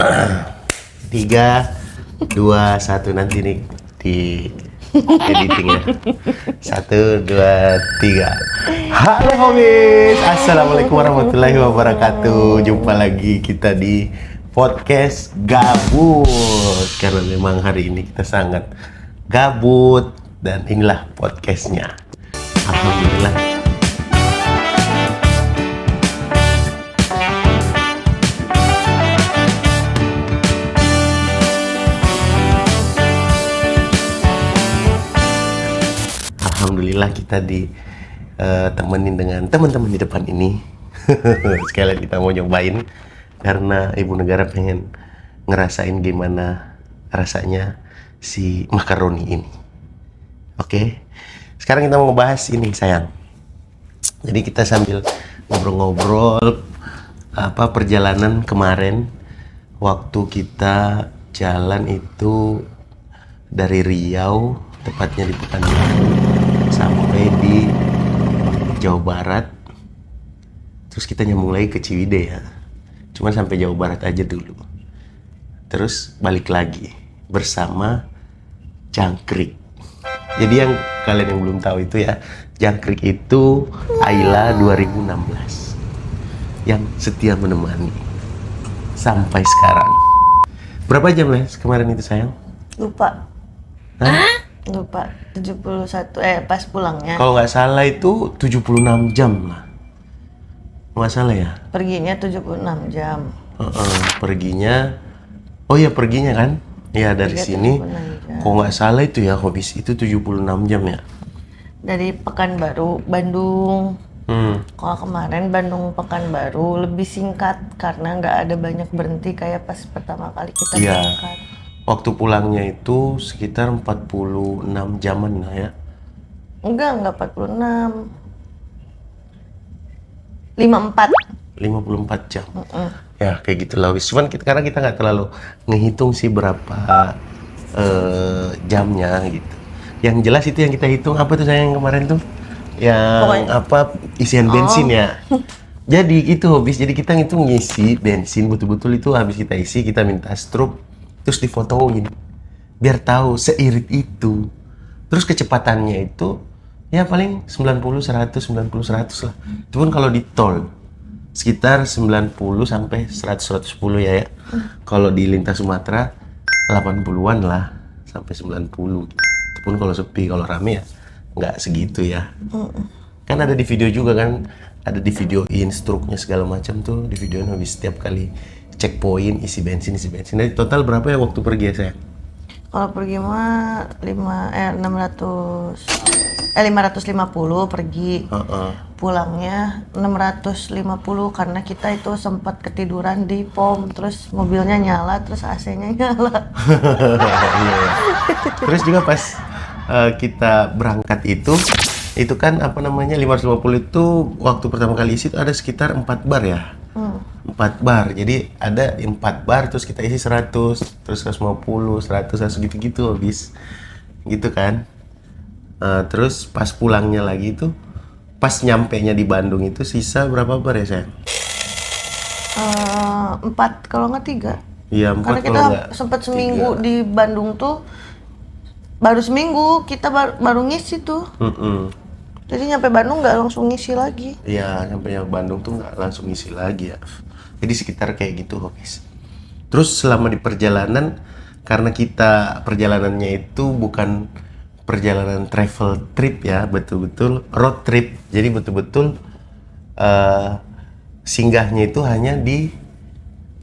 3, 2, 1 nanti nih di editing ya. 1, 2, 3. Halo homies, assalamualaikum warahmatullahi wabarakatuh. Jumpa lagi kita di podcast gabut. Karena memang hari ini kita sangat gabut dan inilah podcastnya. Alhamdulillah. Alhamdulillah kita ditemenin dengan teman-teman di depan ini. Sekalian kita mau nyobain karena ibu negara pengen ngerasain gimana rasanya si makaroni ini. Oke. Sekarang kita mau ngebahas ini sayang. Jadi kita sambil ngobrol-ngobrol perjalanan kemarin waktu kita jalan itu dari Riau, tepatnya di Pekanbaru, sampai di Jawa Barat. Terus kita nyambung lagi ke Ciwidey ya. Cuman sampai Jawa Barat aja dulu. Terus balik lagi bersama Jangkrik. Jadi yang kalian yang belum tahu itu ya, Jangkrik itu Ayla 2016 yang setia menemani sampai sekarang. Berapa jam ya kemarin itu sayang? Lupa. Hah? Lupa, 71, pas pulangnya. Kalau nggak salah itu 76 jam lah. Nggak salah ya? Perginya 76 jam. Perginya, oh ya perginya kan? Ya dari sini, kalau nggak salah itu ya habis itu 76 jam ya? Dari Pekanbaru, Bandung. Kalau kemarin Bandung Pekanbaru lebih singkat karena nggak ada banyak berhenti kayak pas pertama kali kita berangkat. Waktu pulangnya itu sekitar 46 jaman lah ya? Enggak 46. 54 jam. Ya kayak gitu lah wis. Cuman karena kita nggak terlalu ngehitung sih berapa jamnya gitu. Yang jelas itu yang kita hitung apa tuh sayang kemarin tuh? Yang isian bensin ya. Jadi gitu habis. Jadi kita ngitung ngisi bensin betul-betul itu habis kita isi kita minta struk. Terus difotoin biar tahu seirit itu. Terus kecepatannya itu ya paling 90 100 90 100 lah. Itu pun kalau di tol sekitar 90 sampai 100 110 ya. Kalau di lintas Sumatera 80-an lah sampai 90 gitu. Itu pun kalau sepi, kalau rame ya nggak segitu ya. Kan ada di video juga kan, ada di videoin struknya segala macam tuh, di videoin habis setiap kali checkpoint isi bensin. Jadi total berapa ya waktu pergi ya sayang? Kalau pergi mah 550 pergi. Pulangnya 650 karena kita itu sempat ketiduran di pom, terus mobilnya nyala, terus AC-nya nyala. Terus juga pas kita berangkat itu kan 550 itu waktu pertama kali isi itu ada sekitar 4 bar ya. 4 bar, jadi ada 4 bar terus kita isi 100, terus 150, 100 gitu habis gitu kan. Terus pas pulangnya lagi itu pas nyampenya di Bandung itu sisa berapa bar ya sayang? 4 kalau nggak 3. Iya 4 karena kita sempat seminggu 3. Di Bandung tuh baru seminggu kita baru ngisi tuh. Jadi nyampe Bandung nggak langsung ngisi lagi. Iya, nyampe Bandung tuh nggak langsung ngisi lagi ya. Jadi sekitar kayak gitu, guys. Terus selama di perjalanan, karena kita perjalanannya itu bukan perjalanan travel trip ya, betul-betul road trip. Jadi betul-betul singgahnya itu hanya di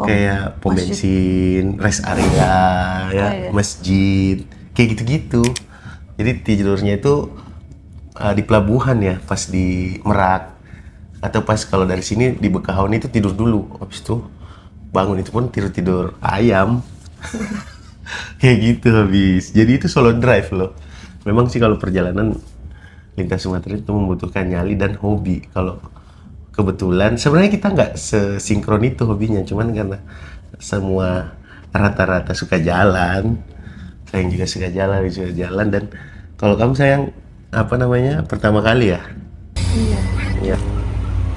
kayak pom bensin, rest area, ya, masjid, kayak gitu-gitu. Jadi tidurnya itu di pelabuhan ya, pas di Merak atau pas kalau dari sini di Bekahuni itu tidur dulu, habis itu bangun itu pun tidur ayam. Kayak gitu habis. Jadi itu solo drive loh. Memang sih kalau perjalanan lintas Sumatera itu membutuhkan nyali dan hobi. Kalau kebetulan sebenarnya kita nggak sesinkron itu hobinya, cuman karena semua rata-rata suka jalan, saya juga suka jalan dan kalau kamu sayang pertama kali ya? Iya.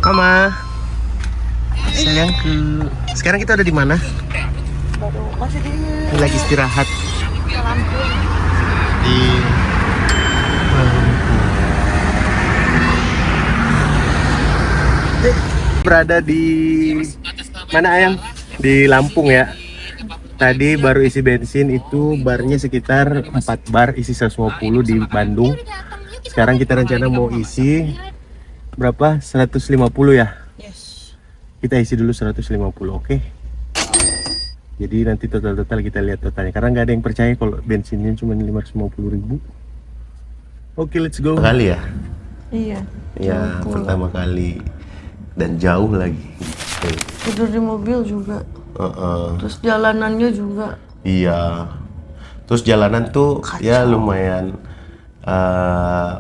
Mama, sayangku. Sekarang kita ada di mana? baru masih di Lagi istirahat Lampung. di berada di mana Ayang? Di Lampung ya. Tadi baru isi bensin itu barnya sekitar 4 bar isi 150 di Bandung. Sekarang kita rencana mau isi berapa? 150 ya. Yes. Kita isi dulu 150, oke? Jadi nanti total-total kita lihat totalnya. Karena nggak ada yang percaya kalau bensinnya cuma 550.000. Oke, let's go. Kali ya? Iya. Ya, pertama kali dan jauh lagi. Tidur di mobil juga. Terus jalanannya juga. Iya. Terus jalanan tuh ya lumayan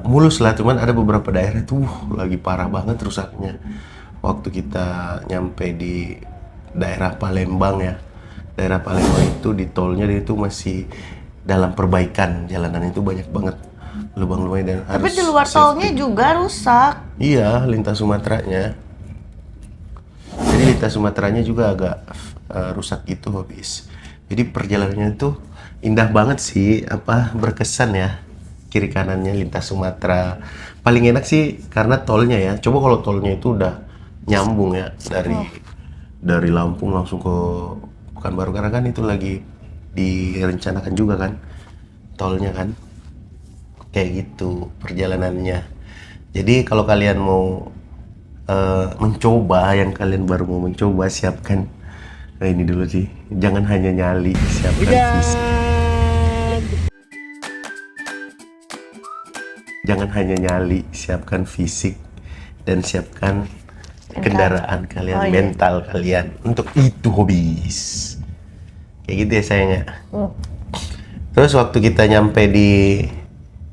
mulus lah, cuman ada beberapa daerah tuh lagi parah banget rusaknya. Waktu kita nyampe di daerah Palembang ya. Daerah Palembang itu di tolnya itu masih dalam perbaikan. Jalanan itu banyak banget lubang-lubangnya dan Tapi harus di luar safety. tolnya juga rusak. Iya, lintas Sumateranya. Jadi lintas Sumateranya juga agak rusak gitu habis. Jadi perjalanannya itu indah banget sih, berkesan ya. Kiri kanannya lintas Sumatera. Paling enak sih karena tolnya ya. Coba kalau tolnya itu udah nyambung ya dari Lampung langsung ke Pekanbaru, karena kan itu lagi direncanakan juga kan tolnya kan. Kayak gitu perjalanannya. Jadi kalau kalian mau mencoba, yang kalian baru mau mencoba, siapkan ini dulu sih, jangan hanya nyali, siapkan fisik. Jangan hanya nyali, siapkan fisik dan siapkan kendaraan kalian, mental kalian untuk itu habis. Kayak gitu ya sayangnya. Terus waktu kita nyampe di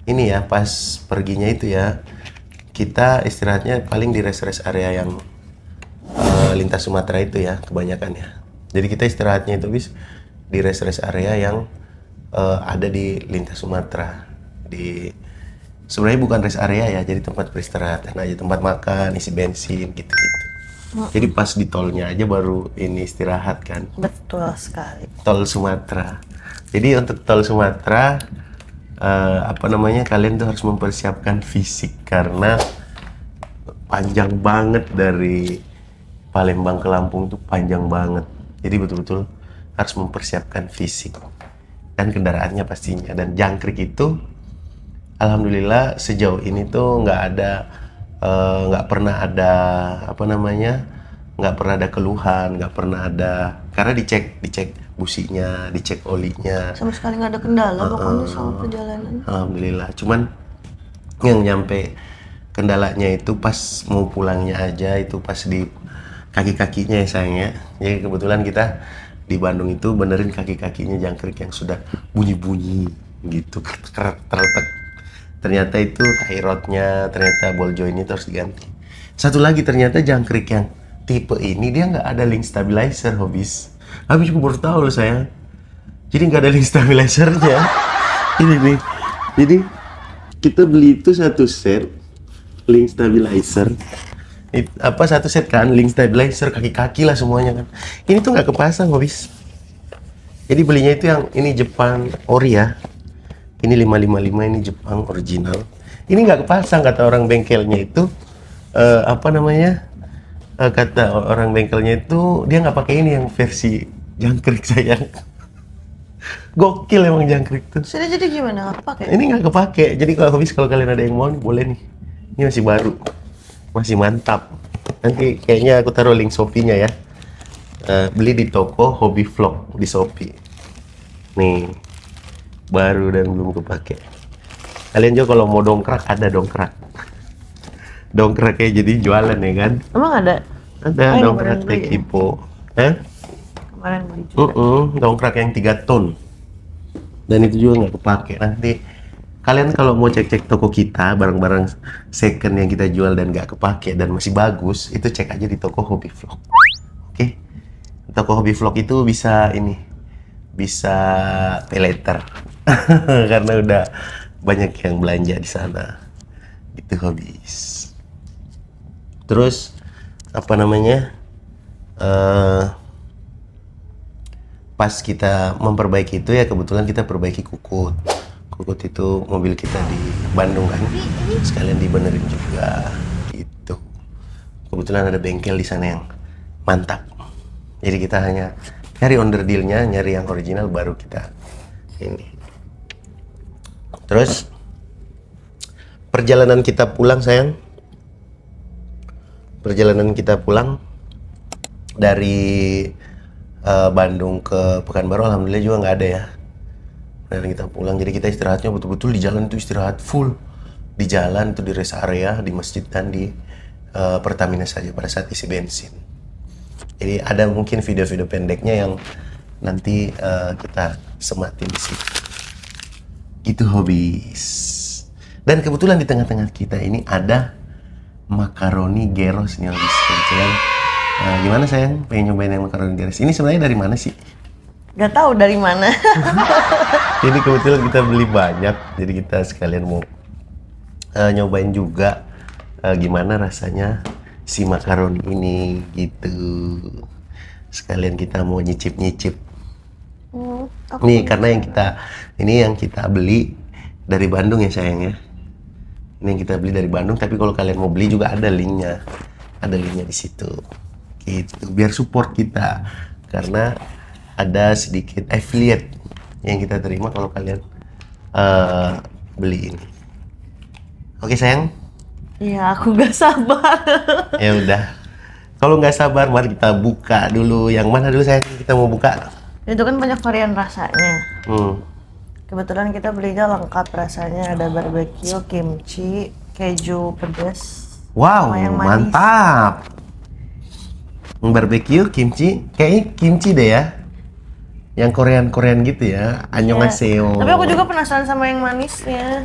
ini ya, pas perginya itu ya, kita istirahatnya paling di rest area yang lintas Sumatera itu ya, kebanyakan ya. Jadi kita istirahatnya itu bis di rest area yang ada di lintas Sumatera. Sebenarnya bukan rest area ya, jadi tempat peristirahatan aja, tempat makan, isi bensin gitu-gitu. Jadi pas di tolnya aja baru ini istirahat kan. Betul sekali. Tol Sumatera. Jadi untuk tol Sumatera kalian tuh harus mempersiapkan fisik karena panjang banget dari Palembang ke Lampung tuh panjang banget. Jadi betul-betul harus mempersiapkan fisik dan kendaraannya pastinya. Dan jangkrik itu alhamdulillah sejauh ini tuh nggak pernah ada keluhan, nggak pernah ada, karena dicek businya, dicek olinya. Sama sekali nggak ada kendala pokoknya sama perjalanan. Alhamdulillah. Cuman yang nyampe kendalanya itu pas mau pulangnya aja, itu pas di kaki-kakinya ya sayangnya. Jadi kebetulan kita di Bandung itu benerin kaki-kakinya jangkrik yang sudah bunyi-bunyi gitu, terletak. Ternyata itu tie rodnya, ternyata ball jointnya terus diganti. Satu lagi ternyata jangkrik yang tipe ini dia nggak ada link stabilizer habis. Habis juga baru tahu loh sayang. Jadi nggak ada link stabilizernya. Ini nih. Jadi kita beli itu satu set link stabilizer. Satu set kan link stabilizer kaki-kaki lah semuanya kan. Ini tuh nggak kepasang habis. Jadi belinya itu yang ini Jepang ori ya. Ini 555, ini Jepang original. Ini nggak kepasang kata orang bengkelnya itu. Kata orang bengkelnya itu dia nggak pakai ini yang versi jangkrik sayang. Gokil emang jangkrik tuh. Sudah jadi gimana? Nggak kepake? Ini nggak kepake. Jadi kalau kalian ada yang mau nih, boleh nih. Ini masih baru, masih mantap. Nanti kayaknya aku taruh link Shopee-nya ya. Beli di toko Hobby Vlog di Shopee. Nih, baru dan belum kepake. Kalian juga kalau mau dongkrak, ada dongkrak. Dongkraknya jadi jualan ya kan? Emang ada? Ada dongkrak Tekipo. Kemarin beli juga. Dongkrak yang 3 ton. Dan itu juga nggak kepake. Nanti kalian kalau mau cek-cek toko kita, barang-barang second yang kita jual dan nggak kepake dan masih bagus, itu cek aja di toko Hobby Vlog. Oke? Toko Hobby Vlog itu bisa pay later. Karena udah banyak yang belanja di sana. Itu habis. Terus pas kita memperbaiki itu ya kebetulan kita perbaiki Kukut. Kukut itu mobil kita di Bandung kan, sekalian dibenerin juga gitu. Kebetulan ada bengkel di sana yang mantap. Jadi kita hanya nyari onderdilnya, nyari yang original baru kita ini. Terus perjalanan kita pulang sayang. Perjalanan kita pulang dari Bandung ke Pekanbaru alhamdulillah juga nggak ada ya. Dan kita pulang, jadi kita istirahatnya betul-betul di jalan itu istirahat full. Di jalan itu di rest area, di masjid dan di Pertamina saja pada saat isi bensin. Jadi ada mungkin video-video pendeknya yang nanti kita sematin di situ. Itu Hobis. Dan kebetulan di tengah-tengah kita ini ada makaroni gyros nih Hobis. Kebetulan gimana sayang? Pengen nyobain yang makaroni gyros. Ini sebenarnya dari mana sih? Gak tahu dari mana. Jadi kebetulan kita beli banyak, jadi kita sekalian mau nyobain juga gimana rasanya si makaroni ini gitu. Sekalian kita mau nyicip-nyicip. Nih karena yang kita beli dari Bandung ya sayang ya. Ini yang kita beli dari Bandung, tapi kalau kalian mau beli juga ada linknya di situ. Gitu, biar support kita karena ada sedikit affiliate yang kita terima kalau kalian beli ini. Oke sayang? Iya, aku gak sabar. Ya udah. Kalau nggak sabar, mari kita buka dulu. Yang mana dulu sayang? Kita mau buka. Itu kan banyak varian rasanya. Kebetulan kita belinya lengkap rasanya, ada barbecue, kimchi, keju pedas. Wow, sama yang manis. mantap. Barbecue, kimchi, kayak kimchi deh ya. Yang Korean gitu ya. Annyeonghaseyo. Tapi aku juga penasaran sama yang manisnya.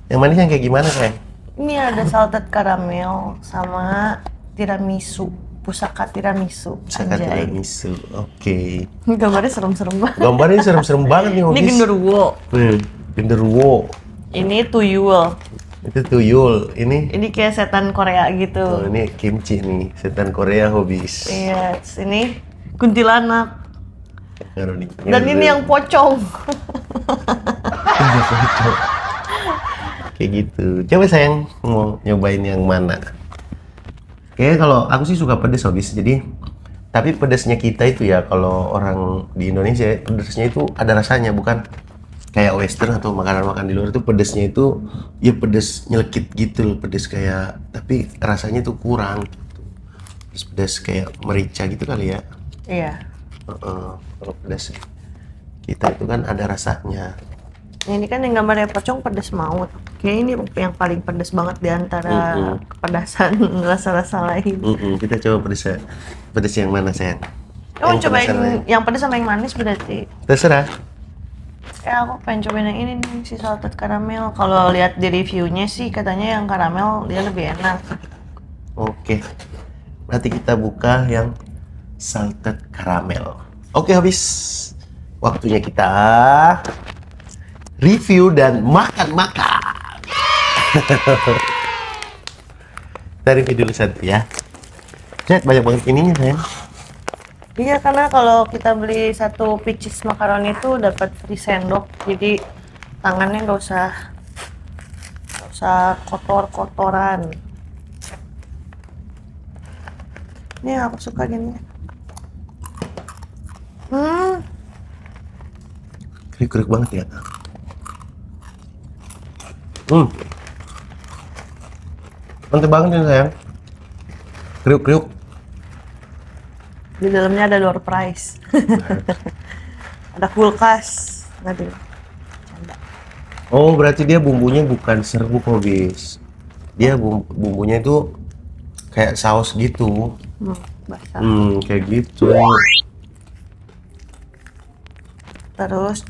Yang manis yang kayak gimana sayang? Ini ada salted caramel sama tiramisu, pusaka tiramisu. Pusaka Anjay. tiramisu, oke. Gambarnya serem-serem banget. Gambarnya serem-serem banget nih Ini Hobis. genderuwo. Genderuwo. Ini tuyul. Itu tuyul. Ini kayak setan Korea gitu. Oh, ini kimchi nih, setan Korea Hobis. Iya, ini kuntilanak. Makaroni. Dan ini yang pocong. Kayak gitu. Coba sayang mau nyobain yang mana? Kayaknya kalau aku sih suka pedes Hobis. Jadi tapi pedesnya kita itu ya kalau orang di Indonesia pedesnya itu ada rasanya, bukan kayak western atau makanan-makanan di luar itu pedesnya itu ya pedes nyelekit gitu loh, pedes kayak tapi rasanya tuh kurang gitu. Terus pedes kayak merica gitu kali ya. Iya. Kalau pedes kita itu kan ada rasanya. Ini kan yang gambarnya pocong pedas maut. Kayak ini yang paling pedas banget di antara kepedasan rasa-rasa lain. Kita coba pedes yang mana sayang? Oh, Yang cobain pedas yang- yang pedas sama yang manis berarti. Terserah. Ya aku pengen cobain yang ini nih, si salted caramel. Kalau lihat di reviewnya sih katanya yang caramel dia lebih enak. Oke. Nanti kita buka yang salted caramel. Oke, habis waktunya kita review dan makan-makan. Kita review dulu satu ya. Cek banyak banget ininya sayang. Iya, karena kalau kita beli satu pieces makaroni itu dapat free sendok, jadi tangannya nggak usah kotor-kotoran. Ini aku suka gini. Kriuk-kriuk banget ya. Mantap banget ini sayang. Kriuk-kriuk. Di dalamnya ada door prize. Ada kulkas. Nanti. Oh, berarti dia bumbunya bukan serbuk Hobis. Dia bumbunya itu kayak saus gitu. Basah. Kayak gitu. Terus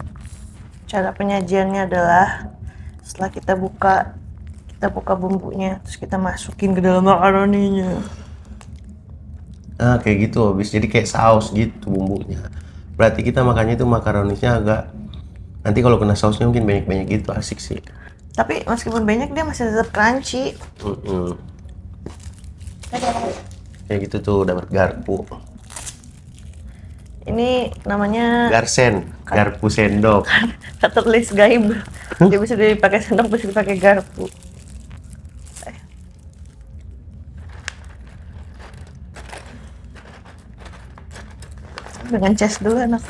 cara penyajiannya adalah setelah kita buka bumbunya, terus kita masukin ke dalam makaroninya. Ah, kayak gitu Hobis. Jadi kayak saus gitu bumbunya. Berarti kita makannya itu makaronisnya agak nanti kalau kena sausnya mungkin banyak-banyak gitu, asik sih. Tapi meskipun banyak dia masih tetap crunchy. Kayak gitu tuh dapat garpu. Ini namanya Garsen, garpu sendok. tertulis gaib. Dia bisa dipakai sendok, bisa dipakai garpu. Dengan ces dulu enak.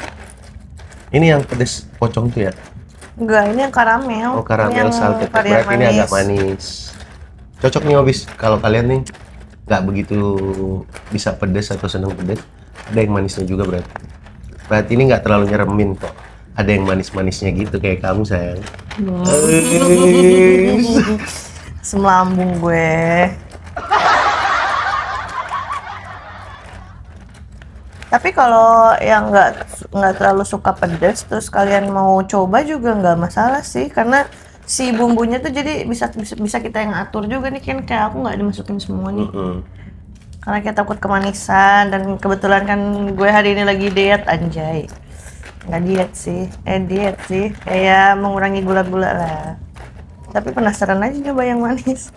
Ini yang pedes pocong tuh ya? Enggak, ini yang karamel. Oh, karamel yang salted. varian Berarti ini agak manis. Cocok nih habis kalau kalian nih nggak begitu bisa pedes atau seneng pedes. Ada yang manisnya juga berarti. Berarti ini nggak terlalu nyeremin kok. Ada yang manis-manisnya gitu kayak kamu sayang. Semlambung gue. Tapi kalau yang nggak terlalu suka pedas, terus kalian mau coba juga nggak masalah sih, karena si bumbunya tuh jadi bisa kita yang atur juga nih, kan kayak aku nggak dimasukin semua nih. Karena kita takut kemanisan, dan kebetulan kan gue hari ini lagi diet, anjay. Nggak diet sih, kayak mengurangi gula-gula lah. Tapi penasaran aja nyoba yang manis.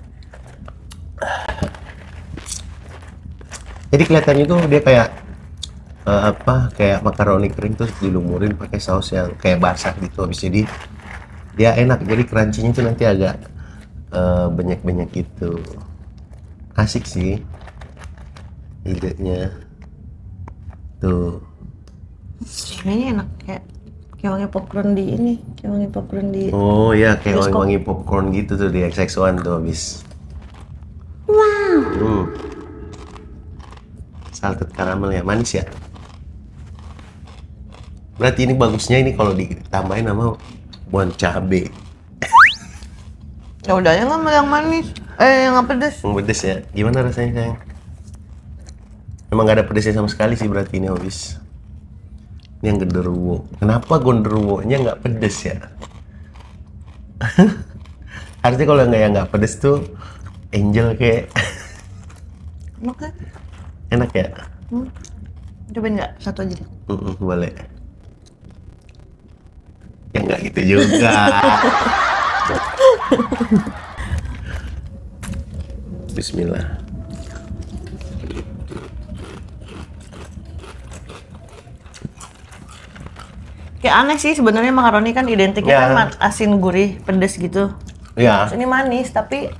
Jadi kelihatannya tuh dia kayak kayak makaroni kering terus dilumurin pakai saus yang kayak basah gitu, habis jadi dia enak, jadi crunchy-nya tuh nanti agak banyak-banyak gitu. Asik sih idenya tuh. Ini enak kayak wangi popcorn di ini, kayak wangi popcorn di. Oh ya, kayak bioskop. wangi-wangi popcorn gitu tuh di XX1 tuh habis. Salted caramel ya, manis ya. Berarti ini bagusnya ini kalau ditambahin sama bon cabe. Ya udah ya, nggak mau yang manis, yang nggak pedes. Yang pedes ya. Gimana rasanya sayang? Emang gak ada pedesnya sama sekali sih berarti ini habis. Ini yang genderuwo. Kenapa genderuwonya nggak pedes ya? Harusnya kalau nggak pedes tuh angel kayak. Enak kan? Enak ya? Cobain nggak? Satu aja deh. Boleh. Ya nggak gitu juga. Bismillah. Kayak aneh sih sebenarnya, makaroni kan identiknya Ya. kan asin, gurih, pedes gitu. Ya, Terus ini manis, tapi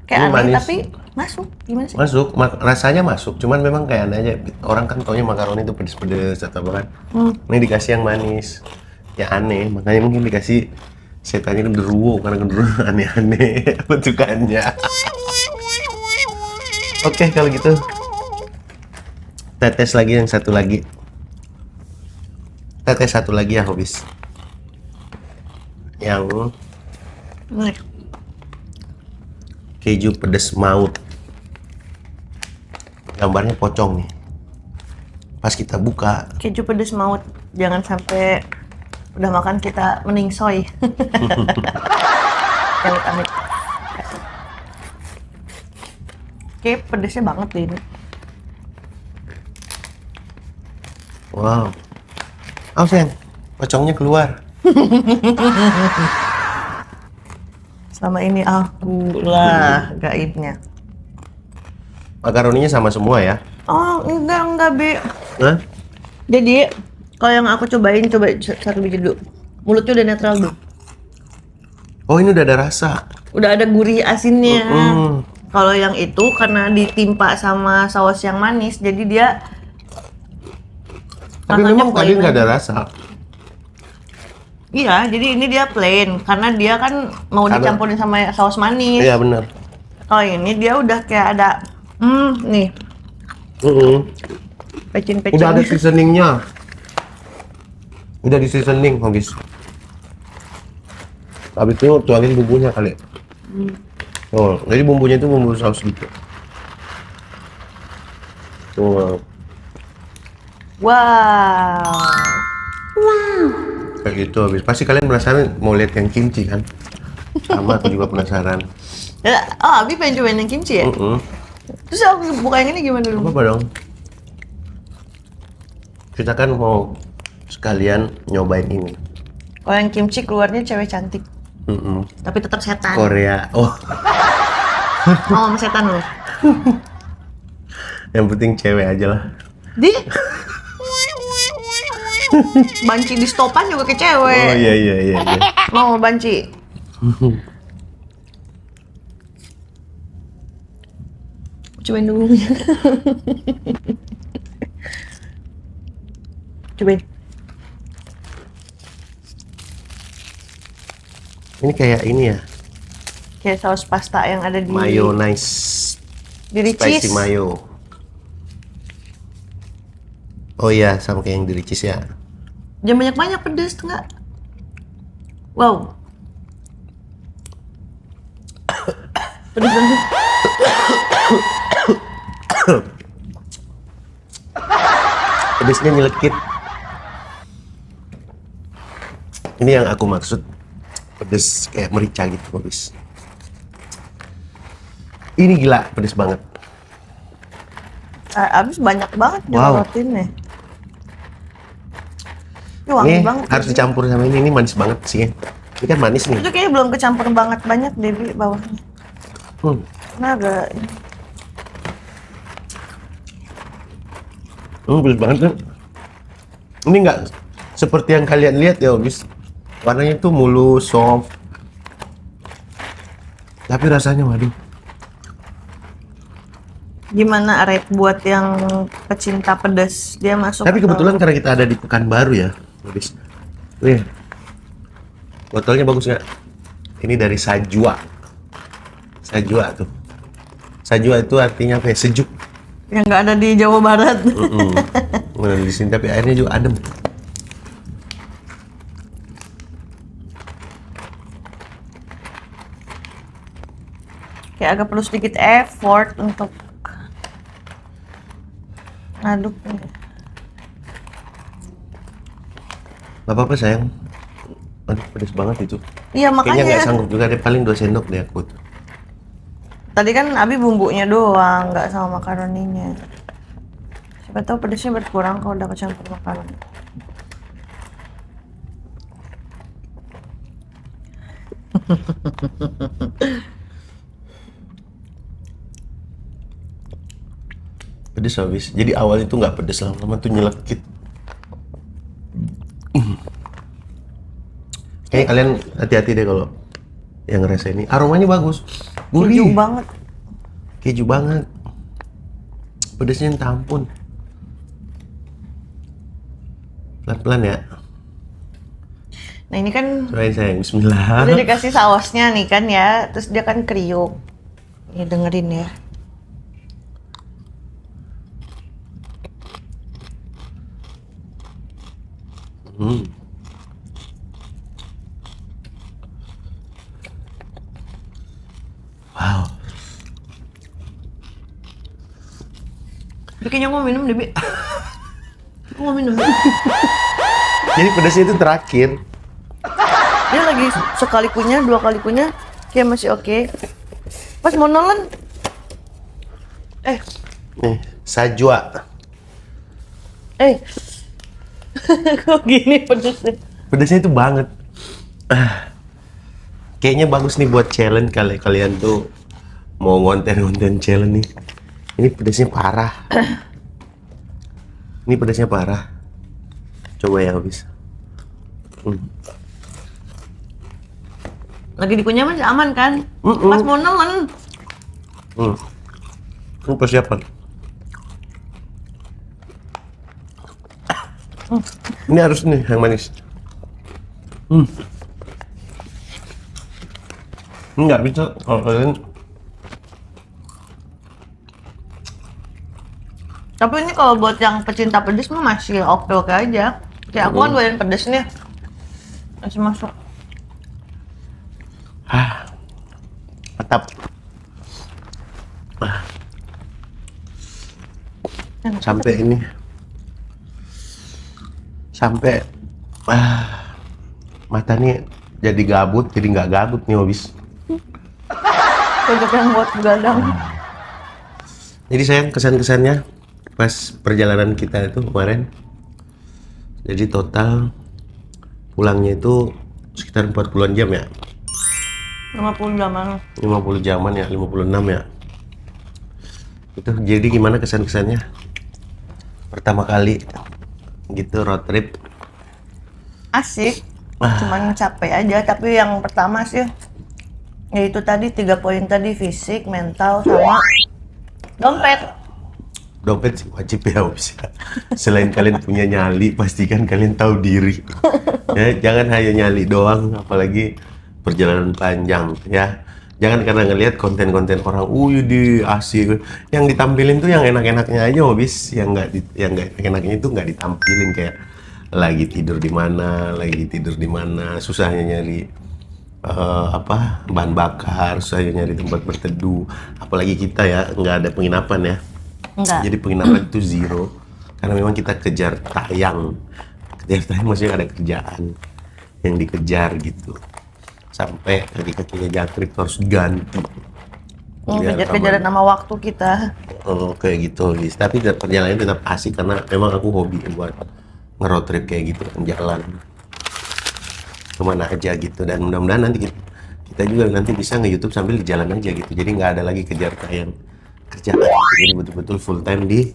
kayak Ini aneh, manis. tapi masuk. Gimana sih? masuk. Rasanya masuk. Cuman memang kayak aneh aja. Orang kan taunya makaroni itu pedes-pedes atau apa kan. Ini dikasih yang manis. Ya aneh. Makanya mungkin dikasih setannya genderuwo karena genderuwo aneh-aneh bentukannya. Oke, kalau gitu tetes lagi yang satu lagi. Tetes satu lagi ya, habis. Yang Nih, keju pedes maut. Gambarnya pocong nih. Pas kita buka, keju pedes maut. Jangan sampai udah makan kita meningsoy. Amit-amit. Kayak pedesnya banget deh ini. wow. Oh sayang, pocongnya keluar. Selama ini aku lah gaibnya. Makaroninya sama semua ya? Oh, enggak, Bi. Hah? Jadi, kalau yang aku coba satu biji dulu. Mulutnya udah netral dulu. Oh, ini udah ada rasa. Udah ada gurih asinnya. Hmm. Kalau yang itu karena ditimpa sama saus yang manis, jadi dia Tapi rasanya memang tadi plain nggak aja. ada rasa. Iya, jadi ini dia plain karena dia kan mau Karena- dicampurin sama saus manis. Iya benar. Kalau ini dia udah kayak ada nih, pecin-pecin. Udah ada seasoningnya. Udah di seasoning habis. Habis itu tuangin bumbunya kali. Oh, jadi bumbunya itu bumbu saus gitu. Tuh, Wow. kayak gitu habis. Pasti kalian penasaran mau lihat yang kimchi kan? Sama aku juga penasaran. Ya, Abi pengen cobain yang kimchi ya? Terus aku buka yang ini gimana dulu? Apa dong? Kita kan mau sekalian nyobain ini. Kalau yang kimchi keluarnya cewek cantik, tapi tetap setan. Korea. Oh, Mau sama setan loh. yang penting cewek aja lah. Di Banci di stopan juga ke Oh cewek. iya. Mau banci? Cobain dulu. Cobain. Ini kayak ini ya, Kayak saus pasta yang ada di mayonnaise, di spicy Ricis. mayo. Oh iya, sama kayak yang di Ricis ya. Jangan banyak-banyak pedes tuh nggak? Wow. Pedes banget. Pedesnya nyelekit. Ini yang aku maksud, pedes kayak merica gitu habis. Ini gila, pedes banget. Abis banyak banget Wow. nyorotinnya. Ini wangi Ini banget. harus dicampur sama ini manis banget sih. Ini kan manis nih. Itu kayaknya belum kecampur banget banyak deh di bawahnya. Hmm. Karena agak Pedes banget kan. Ini nggak seperti yang kalian lihat ya, habis. Warnanya tuh mulus, soft. Tapi rasanya waduh. gimana rate buat yang pecinta pedas dia masuk. Tapi kebetulan karena kita ada di Pekanbaru ya, habis. Nih. Botolnya bagus nggak? Ini dari Sajwa. Sajwa tuh. Sajwa itu artinya apa ya? Sejuk. yang nggak ada di Jawa Barat. Mana di sini tapi airnya juga adem. Kayak agak perlu sedikit effort untuk ngaduk. Gak apa-apa sayang. Aduh, pedes banget itu. Iya Kayaknya nggak makanya. sanggup juga deh, paling 2 sendok deh aku tuh. Tadi kan Abi bumbunya doang, nggak sama makaroninya. Siapa tahu pedasnya berkurang kalau udah kecampur makaroni. Pedes habis. Jadi awalnya tuh nggak pedes, lama-lama tuh nyelekit. Kayaknya kalian hati-hati deh kalau yang ngerasa ini. Aromanya bagus, gurih, Keju banget. keju banget. Pedesnya minta ampun. Pelan-pelan ya. Nah ini kan Cobain sayang, bismillah. udah dikasih sausnya nih kan ya, terus dia kan kriuk. Ya dengerin ya. Hmm. Wow. Bikinnya mau minum deh, Bi. Aku mau minum. Jadi pedasnya itu terakhir. Dia lagi sekali kunyah, 2 kali kunyah, kayak masih oke. Pas mau nelen, Nih, Sajwa. kok gini pedesnya? Pedasnya itu banget. Kayaknya bagus nih buat challenge kali kalian tuh mau ngonten-ngonten challenge nih. Ini pedasnya parah. Ini pedasnya parah. Coba ya habis. Lagi dikunyah masih aman kan? Mm-mm. Pas mau nelen, Ini persiapan. Ini harus nih yang manis. Ini nggak bisa kalau kalian. tapi ini kalau buat yang pecinta pedes mah masih oke-oke aja. Kayak aku kan doyan pedes nih, masih masuk. Mantap. Sampai ini. Sampai mata nih jadi gabut, jadi nggak gabut nih habis. Cocok yang buat begadang. Jadi sayang kesan-kesannya pas perjalanan kita itu kemarin. Jadi total pulangnya itu sekitar 40-an jam ya. 50 jaman. 50 jaman ya, 56 ya. Itu jadi gimana kesan-kesannya? Pertama kali gitu road trip asik, Ah. cuman capek aja. Tapi yang pertama sih, ya itu tadi 3 poin tadi, fisik, mental, sama dompet. Dompet sih wajib ya, Wis. Selain kalian punya nyali, pastikan kalian tahu diri. Ya, jangan hanya nyali doang, apalagi perjalanan panjang ya. Jangan karena ngelihat konten-konten orang, di asik, yang ditampilin tuh yang enak-enaknya aja, Wis. Yang nggak enaknya itu nggak ditampilin, kayak lagi tidur di mana, susahnya nyari bahan bakar, susahnya nyari tempat berteduh. Apalagi kita ya nggak ada penginapan ya. Enggak. Jadi penginapan itu zero karena memang kita kejar tayang. Kejar tayang maksudnya ada kerjaan yang dikejar gitu. Sampai kaki-kakinya jangkrik harus ganti. Biar Kejar-kejaran aman. sama waktu kita. Oh, kayak gitu, Lis. Tapi perjalanannya tetap asik karena memang aku hobi buat nge-road trip kayak gitu, jalan kemana aja gitu. Dan mudah-mudahan nanti kita juga nanti bisa nge-YouTube sambil di jalan aja gitu. Jadi nggak ada lagi kejar tayang kerjaan gitu. Jadi betul-betul full time di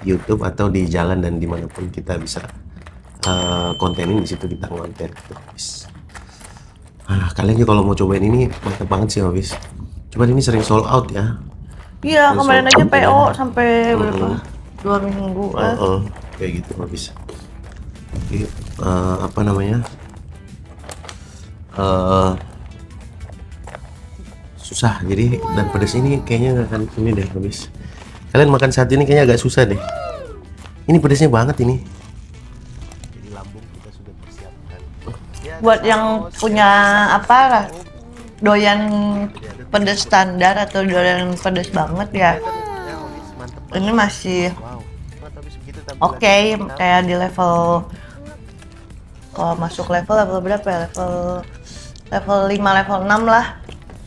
YouTube atau di jalan dan dimanapun kita bisa kontenin di situ kita ngonten gitu, Wis. Kalian juga kalau mau cobain ini mantap banget sih, Wis. Cuman ini sering sold out ya. Iya, Terus kemarin aja sold out PO ya. sampai berapa? 2 minggu lah. Kayak gitu habis. Oke, apa namanya? eh Susah jadi, dan pedas ini kayaknya nggak akan ini deh habis. Kalian makan saat ini kayaknya agak susah deh. Ini pedasnya banget ini. Jadi lambung kita sudah persiapkan. Buat yang punya apa, doyan pedas standar atau doyan pedas banget ya, ini masih oke, kayak di level, kalau masuk level berapa ya, level 5, level 6 lah.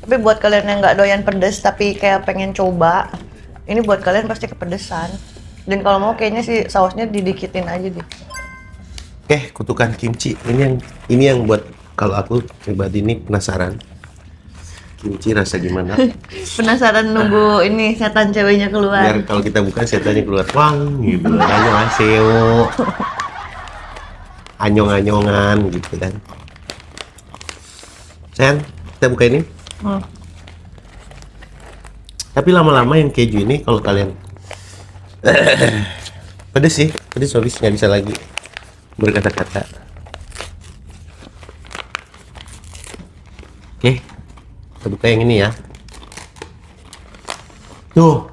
Tapi buat kalian yang nggak doyan pedas tapi kayak pengen coba, ini buat kalian pasti kepedesan. Dan kalau mau kayaknya sih sausnya didikitin aja deh. Oke, kutukan kimchi. Ini yang buat, kalau aku pribadi ini penasaran. Kimchi rasa gimana? Penasaran nunggu ini setan ceweknya keluar. Biar kalau kita buka setannya keluar, wang gitu. Annyeonghaseyo. Anyong-anyongan gitu kan. Sayang, kita buka ini. Tapi lama-lama yang keju ini kalau kalian pedes sih, pedes habis nggak bisa lagi berkata-kata. Oke, kita buka yang ini ya. Tuh,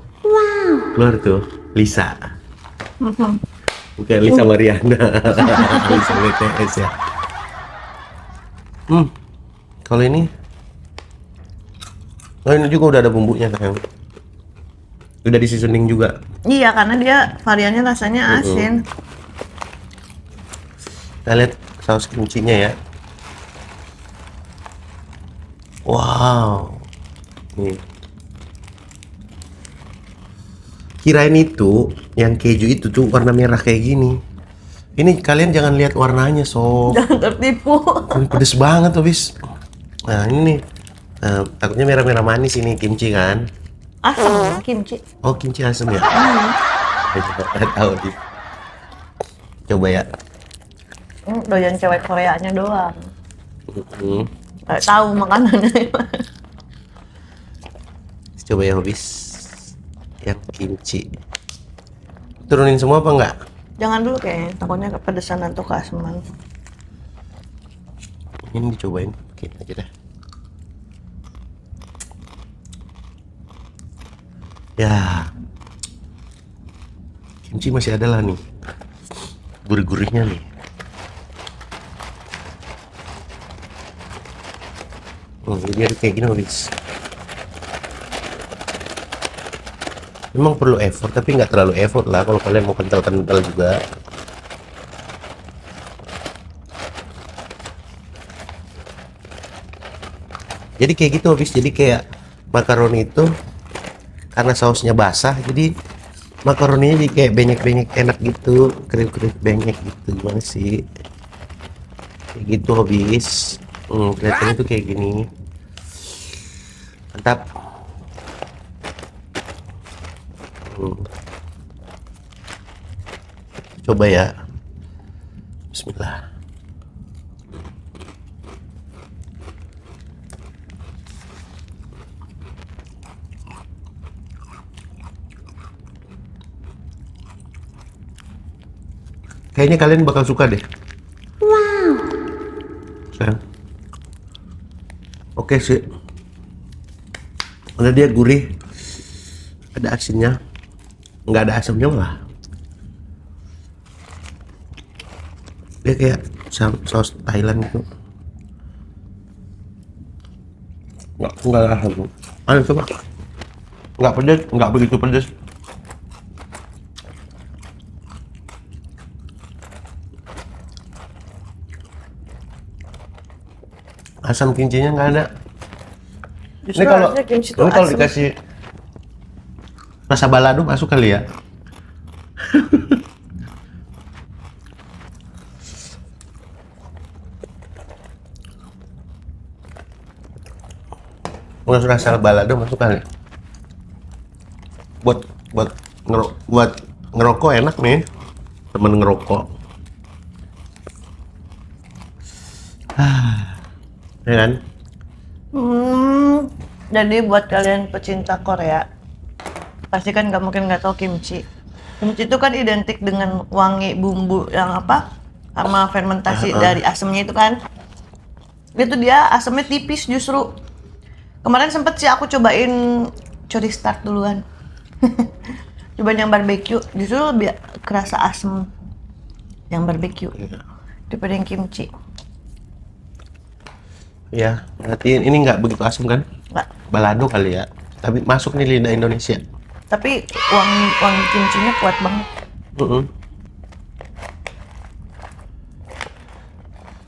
keluar tuh Lisa. Bukan Lisa Mariana. Lisa BTS ya. Kalau ini, ini juga udah ada bumbunya kan. Udah di seasoning juga. Iya, karena dia variannya rasanya asin. Kita lihat saus kimchinya ya. Wow. Nih. Kirain itu yang keju itu tuh warna merah kayak gini. Ini kalian jangan lihat warnanya, sob. Jangan tertipu. Ini pedes banget tuh, bis. Nah, ini nih. Takutnya merah-merah manis ini kimchi kan. Asam kimchi. Oh, kimchi asam ya? Nggak tahu sih. Coba ya. Doyan cewek Koreanya doang. Hmm. Nggak tahu makanannya. Coba ya, habis yang kimchi. Turunin semua apa enggak? Jangan dulu kayaknya, takutnya kepedesan atau keasaman. Ini dicobain. Oke, aja dah. Ya, kimchi masih ada lah nih, gurih-gurihnya nih. Jadi ada kayak gini, habis. Memang perlu effort, tapi nggak terlalu effort lah kalau kalian mau kental-kental juga. Jadi kayak gitu, habis. Jadi kayak makaroni itu karena sausnya basah, jadi makaroninya jadi kayak benyek-benyek enak gitu, kriuk-kriuk benyek gitu. Gimana sih? Kayak gitu, habis. Kelihatannya tuh kayak gini. Mantap. Coba ya. Bismillah. Kayaknya kalian bakal suka deh. Sayang. Oke sih. Karena dia gurih, ada asinnya, nggak ada asamnya malah. Dia kayak saus Thailand gitu. Nggak asam. Ayo coba. Nggak pedas, nggak begitu pedas. Asam kimchinya nggak ada. Justru Ini harusnya kimchi tuh kalau asem. dikasih rasa balado masuk kali ya. Bukan rasa balado masuk kali. Buat ngerokok enak nih. Temen ngerokok. Ya kan? Jadi buat kalian pecinta Korea, pasti kan nggak mungkin nggak tahu kimchi. Kimchi itu kan identik dengan wangi bumbu yang apa? Sama fermentasi dari asemnya itu kan. Itu dia asemnya tipis justru. Kemarin sempet sih aku cobain chori start duluan. Cobain yang barbecue, justru lebih kerasa asem yang barbecue daripada yang kimchi. Ya, perhatiin ini nggak begitu asam kan? Nggak. Balado kali ya. Tapi masuk nih lidah Indonesia. Tapi wangi kimchinya kuat banget.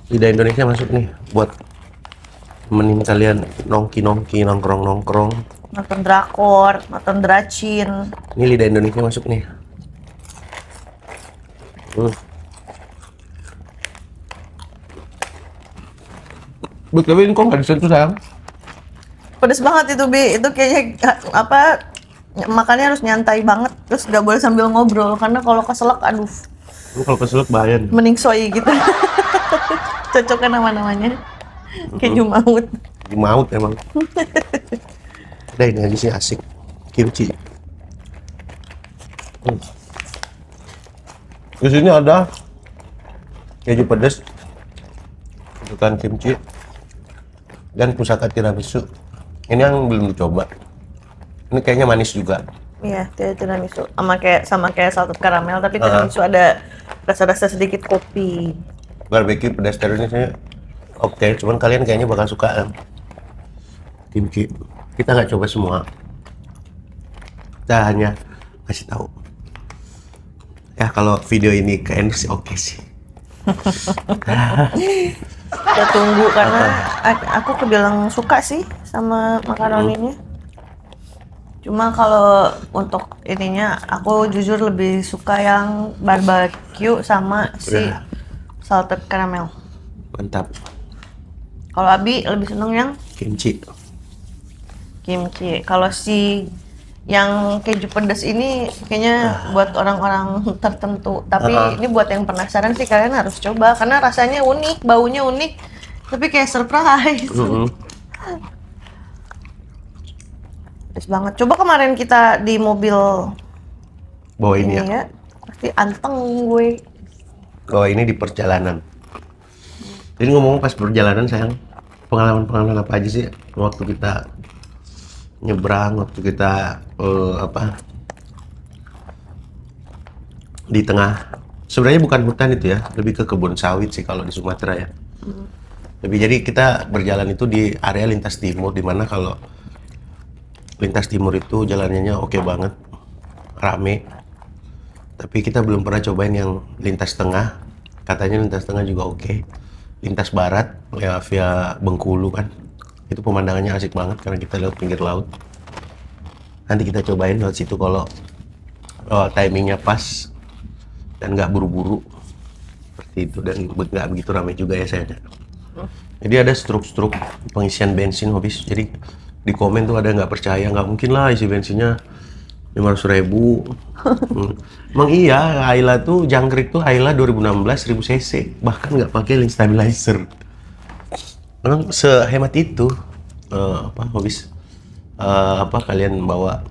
Lidah Indonesia masuk nih buat temenin kalian nongki nongkrong. Nonton drakor, nonton dracin. Ini lidah Indonesia masuk nih. Tapi ini kok nggak disentuh sayang? Pedes banget itu Bi, itu kayaknya apa makannya harus nyantai banget, terus gak boleh sambil ngobrol karena kalau keselak aduh Lu kalau keselak bahaya. mending soy gitu. Cocoknya nama-namanya keju maut. Di maut emang. Udah ini aja sih asik. Kimchi. Di sini ada keju pedas, bukan kimchi, dan pusaka tiramisu. Ini yang belum dicoba. Ini kayaknya manis juga. Iya, tiramisu sama kayak salted karamel tapi tiramisu ada rasa-rasa sedikit kopi. Barbecue pedas terusnya saya oke, cuman kalian kayaknya bakal suka kan? Kimchi. Kita nggak coba semua. Kita hanya kasih tahu. Ya kalau video ini ke endorse sih oke sih. Kita tunggu karena aku kebilang suka sih sama makaroninya. Cuma kalau untuk ininya aku jujur lebih suka yang barbecue sama si salted caramel. Mantap. Kalau Abi lebih seneng yang Kimchi. kimchi. Kalau si yang keju pedas ini kayaknya buat orang-orang tertentu. Tapi ini buat yang penasaran sih kalian harus coba karena rasanya unik, baunya unik. Tapi kayak surprise. Pedas banget. Coba kemarin kita di mobil Bawa ini ya. ya, pasti anteng gue. Bawa ini di perjalanan. Jadi ngomong pas perjalanan sayang, pengalaman apa aja sih waktu kita nyebrang, waktu kita di tengah. Sebenarnya bukan hutan itu ya, lebih ke kebun sawit sih kalau di Sumatera ya. Lebih jadi kita berjalan itu di area lintas timur, di mana kalau lintas timur itu jalanannya oke banget, rame. Tapi kita belum pernah cobain yang lintas tengah. Katanya lintas tengah juga oke. Lintas barat ya via Bengkulu kan. Itu pemandangannya asik banget karena kita lewat pinggir laut. Nanti kita cobain lewat situ kalau timingnya pas dan nggak buru-buru seperti itu dan nggak begitu ramai juga ya sayangnya. Jadi ada struk-struk pengisian bensin habis. Jadi di komen tuh ada nggak percaya, nggak mungkin lah isi bensinnya 500.000. Emang iya, Ayla tuh jangkrik tuh Ayla 2016 1000 cc, bahkan nggak pakai link stabilizer. Memang sehemat itu habis kalian bawa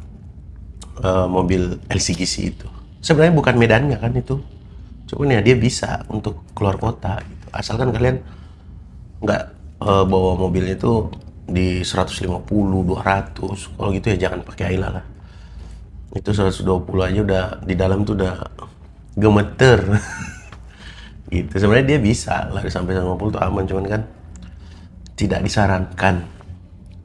mobil LCGC itu. Sebenarnya bukan medannya kan itu, Cuman ya dia bisa untuk keluar kota gitu. Asalkan kalian nggak bawa mobilnya itu di 150, 200. Kalau gitu ya jangan pakai Ayla lah. Itu 120 aja udah di dalam tuh udah gemeter. Gitu. Sebenarnya dia bisa lari sampai 150 tuh aman, cuman kan tidak disarankan.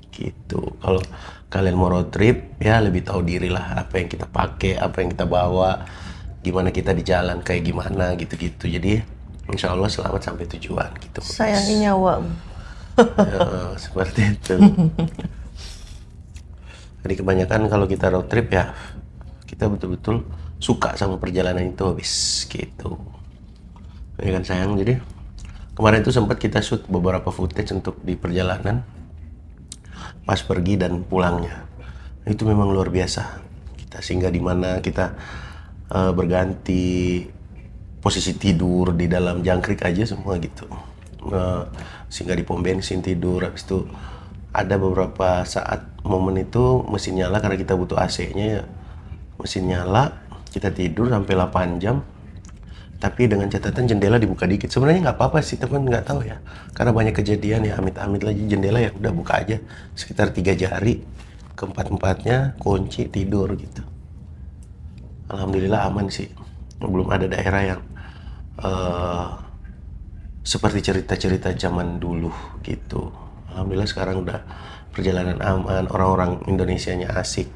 Gitu. Kalau kalian mau road trip ya lebih tahu diri lah, apa yang kita pakai, apa yang kita bawa, gimana kita di jalan kayak gimana gitu-gitu. Jadi insya Allah selamat sampai tujuan gitu. Sayangi nyawa. Ya, seperti itu. Jadi kebanyakan kalau kita road trip ya kita betul-betul suka sama perjalanan itu habis gitu. Ya kan sayang. Jadi kemarin itu sempat kita shoot beberapa footage untuk di perjalanan pas pergi dan pulangnya. Itu memang luar biasa. Kita singgah di mana, kita berganti posisi tidur di dalam jangkrik aja semua gitu. Singgah di pom bensin tidur, habis itu ada beberapa saat momen itu mesin nyala karena kita butuh AC-nya ya. Mesin nyala, kita tidur sampai 8 jam. Tapi dengan catatan jendela dibuka dikit. Sebenarnya nggak apa-apa sih, teman nggak tahu ya. Karena banyak kejadian ya amit-amit lagi jendela ya udah buka aja sekitar 3 jari. Keempat-empatnya kunci tidur gitu. Alhamdulillah aman sih. Belum ada daerah yang seperti cerita-cerita zaman dulu gitu. Alhamdulillah sekarang udah perjalanan aman, orang-orang Indonesianya asik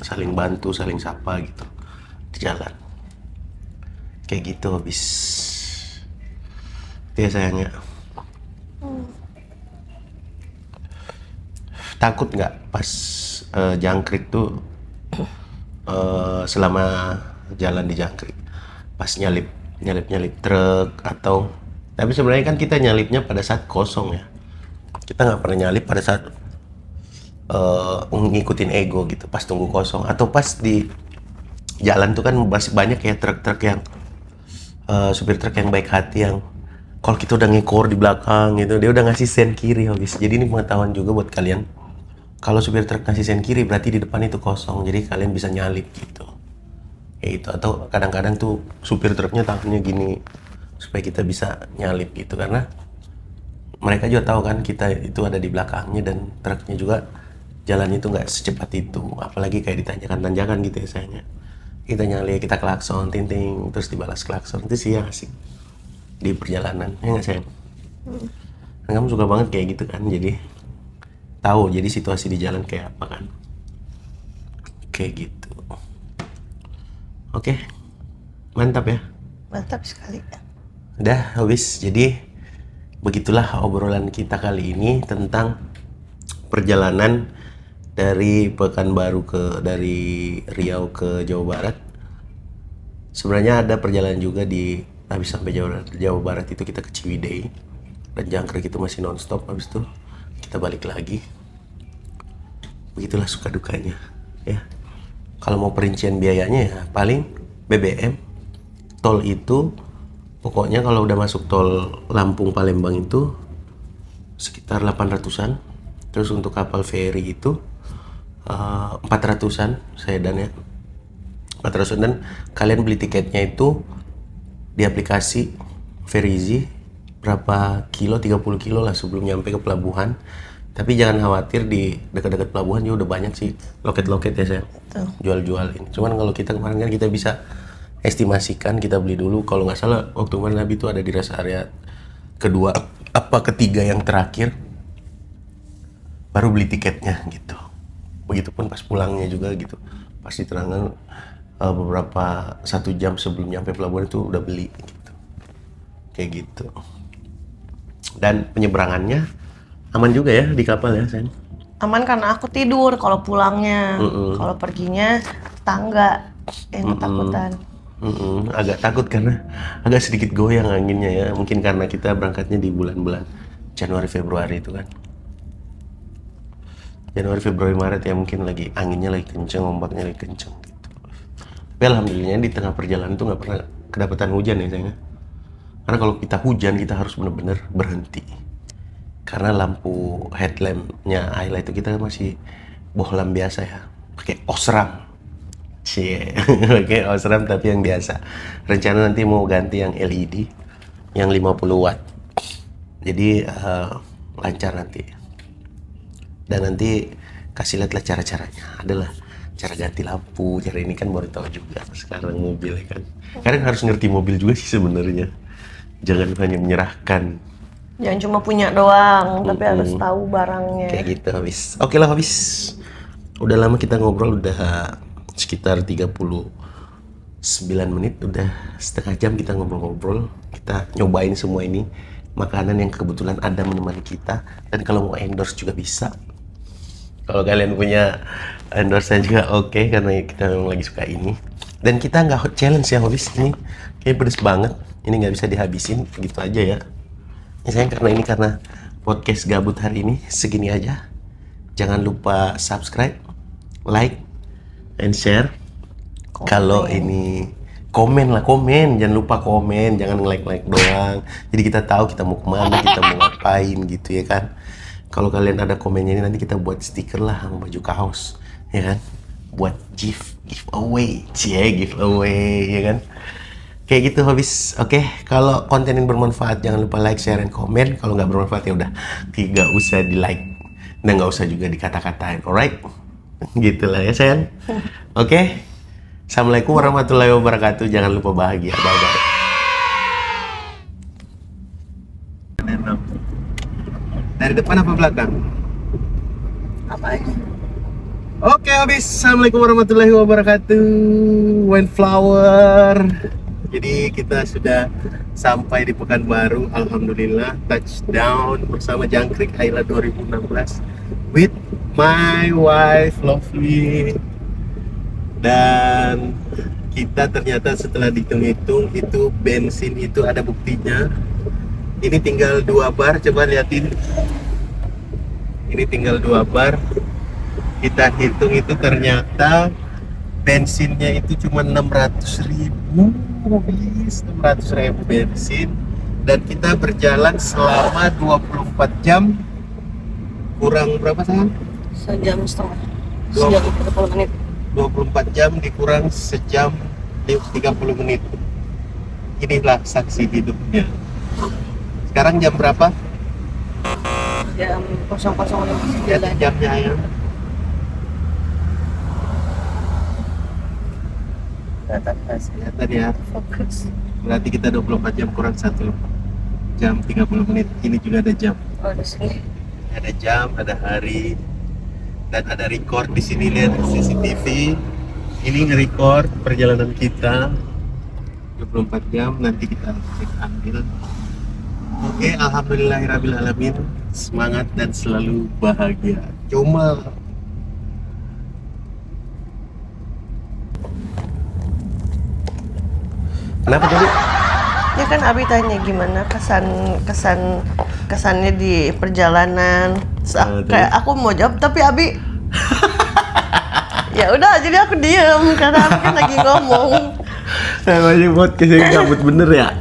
saling bantu, saling sapa gitu di jalan. Kayak gitu habis. Itu ya sayangnya. Takut nggak pas jangkrik tuh selama jalan di jangkrik? Pas nyalip truk atau tapi sebenarnya kan kita nyalipnya pada saat kosong ya. Kita nggak pernah nyalip pada saat ngikutin ego gitu pas tunggu kosong atau pas di jalan tuh kan masih banyak ya truk-truk yang supir truk yang baik hati yang kalau kita udah ngekor di belakang gitu dia udah ngasih sen kiri habis. Jadi ini pengetahuan juga buat kalian, kalau supir truk ngasih sen kiri berarti di depan itu kosong, jadi kalian bisa nyalip gitu ya itu. Atau kadang-kadang tuh supir truknya tampilnya gini supaya kita bisa nyalip gitu karena mereka juga tahu kan kita itu ada di belakangnya dan truknya juga jalannya itu nggak secepat itu, apalagi kayak ditanjakan-tanjakan gitu ya sayangnya. Kita nyali, kita klakson, ting-ting, terus dibalas klakson, itu sih yang asik di perjalanan, ya nggak sayang? Dan kamu suka banget kayak gitu kan, jadi tahu jadi situasi di jalan kayak apa kan, kayak gitu. Oke, mantap ya. Mantap sekali. Udah habis, jadi begitulah obrolan kita kali ini tentang perjalanan dari Pekanbaru dari Riau ke Jawa Barat. Sebenarnya ada perjalanan juga di habis sampai Jawa Barat itu kita ke Ciwidey dan jangkrik itu masih nonstop, habis itu kita balik lagi. Begitulah suka dukanya ya. Kalau mau perincian biayanya ya paling BBM, tol itu pokoknya kalau udah masuk tol Lampung Palembang itu sekitar 800-an. Terus untuk kapal feri itu 400-an sedan ya. 400-an dan kalian beli tiketnya itu di aplikasi Ferizi berapa kilo, 30 kilo lah sebelum nyampe ke pelabuhan. Tapi jangan khawatir, di dekat-dekat pelabuhan juga udah banyak sih loket-loket ya saya jual-jual ini. Cuman kalau kita kemarin kan kita bisa estimasikan, kita beli dulu kalau nggak salah waktu kemarin Nabi itu ada di rest area kedua apa ketiga yang terakhir baru beli tiketnya gitu. Begitupun pas pulangnya juga gitu, pas diterangkan beberapa 1 jam sebelum nyampe pelabuhan itu udah beli gitu, kayak gitu. Dan penyeberangannya aman juga ya di kapal ya Sen? Aman karena aku tidur kalau pulangnya. Kalau perginya tangga yang ketakutan. Agak takut karena agak sedikit goyang anginnya ya, mungkin karena kita berangkatnya di bulan-bulan Januari Februari itu kan. Januari, Februari, Maret ya mungkin lagi anginnya lagi kenceng, ombaknya lagi kenceng gitu. Tapi alhamdulillahnya di tengah perjalanan tuh nggak pernah kedapatan hujan ya sayangnya. Karena kalau kita hujan kita harus benar-benar berhenti. Karena lampu headlampnya Ayla itu kita masih bohlam biasa ya, pakai osram. Cie, pakai osram tapi yang biasa. Rencana nanti mau ganti yang LED, yang 50 watt. Jadi lancar nanti. Dan nanti kasih lihatlah cara-caranya. Adalah cara ganti lampu, cara ini kan baru tahu juga sekarang mobil ya kan. Kadang harus ngerti mobil juga sih sebenarnya. Jangan hanya menyerahkan. Jangan cuma punya doang, tapi harus tahu barangnya. Kayak gitu habis. Oke lah habis. Udah lama kita ngobrol, udah sekitar 39 menit, udah setengah jam kita ngobrol-ngobrol. Kita nyobain semua ini makanan yang kebetulan ada menemani kita, dan kalau mau endorse juga bisa. Kalau kalian punya endorse juga oke, karena kita memang lagi suka ini. Dan kita nggak hot challenge ya habis, ini kayak pedes banget, ini nggak bisa dihabisin gitu aja ya. Misalnya karena podcast gabut hari ini segini aja. Jangan lupa subscribe, like, and share. Kalau ini komen, jangan lupa komen, jangan nge-like doang. Jadi kita tahu kita mau kemana, kita mau ngapain gitu ya kan. Kalau kalian ada komennya ini nanti kita buat stiker lah sama baju kaos, ya kan. Buat giveaway, giveaway, ya kan. Kayak gitu habis. Oke, kalau konten ini bermanfaat jangan lupa like, share, dan komen. Kalau nggak bermanfaat ya udah, tidak usah di like dan nggak usah juga dikata-katain, alright? Gitulah ya sayang. Oke. Assalamualaikum warahmatullahi wabarakatuh. Jangan lupa bahagia. Bye bye. Dari depan apa belakang? Apa aja? Oke habis. Assalamualaikum warahmatullahi wabarakatuh. Windflower. Jadi kita sudah sampai di Pekanbaru. Alhamdulillah touchdown bersama Jangkrik Ayla 2016 with my wife Lovely. Dan kita ternyata setelah dihitung-hitung itu bensin itu ada buktinya. Ini tinggal 2 bar, coba liatin. Ini tinggal 2 bar. Kita hitung itu ternyata bensinnya itu cuma 600.000 habis, 600.000 bensin. Dan kita berjalan selama 24 jam kurang berapa sayang? Sejam setengah. Sejam 30 menit. 24 jam dikurang sejam 30 menit. Inilah saksi hidupnya. Sekarang jam berapa? Jam 00.59. Lihat jamnya ya. Kelihatan ya. Fokus. Berarti kita 24 jam kurang 1 jam 30 menit. Ini juga ada jam. Oh, di sini. Ada jam, ada hari, dan ada record di sini, lihat CCTV. Ini nge-record perjalanan kita 24 jam. Nanti kita cek ambil. Oke, alhamdulillahirabbil alamin. Semangat dan selalu bahagia. Cuma kenapa tadi? Ya kan Abi tanya gimana kesannya di perjalanan. Kayak aku mau jawab tapi Abi ya udah, jadi aku diem karena Abi kan lagi ngomong. Namanya podcast yang gabut bener ya.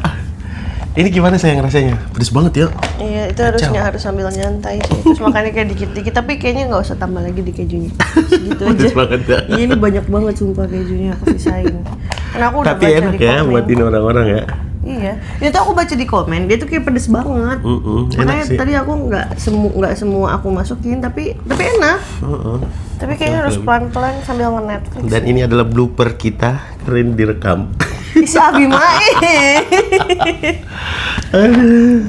Ini gimana saya ngerasanya? Pedes banget ya. Iya, itu harus sambil nyantai sih. Terus makannya kayak dikit-dikit, tapi kayaknya nggak usah tambah lagi di kejunya. Segitu aja. Pedes banget ya. Iya, ini banyak banget sumpah kejunya, aku sisain. Karena aku udah Tapi baca enak di ya komen. buatin orang-orang ya. Iya, itu aku baca di komen, dia tuh kayak pedes banget. Makanya Enak sih. tadi aku nggak semua aku masukin, tapi enak. Tapi kayaknya harus pelan-pelan sambil nge-Netflix. Dan ini adalah blooper kita, keren direkam. Si Abi main. Aduh.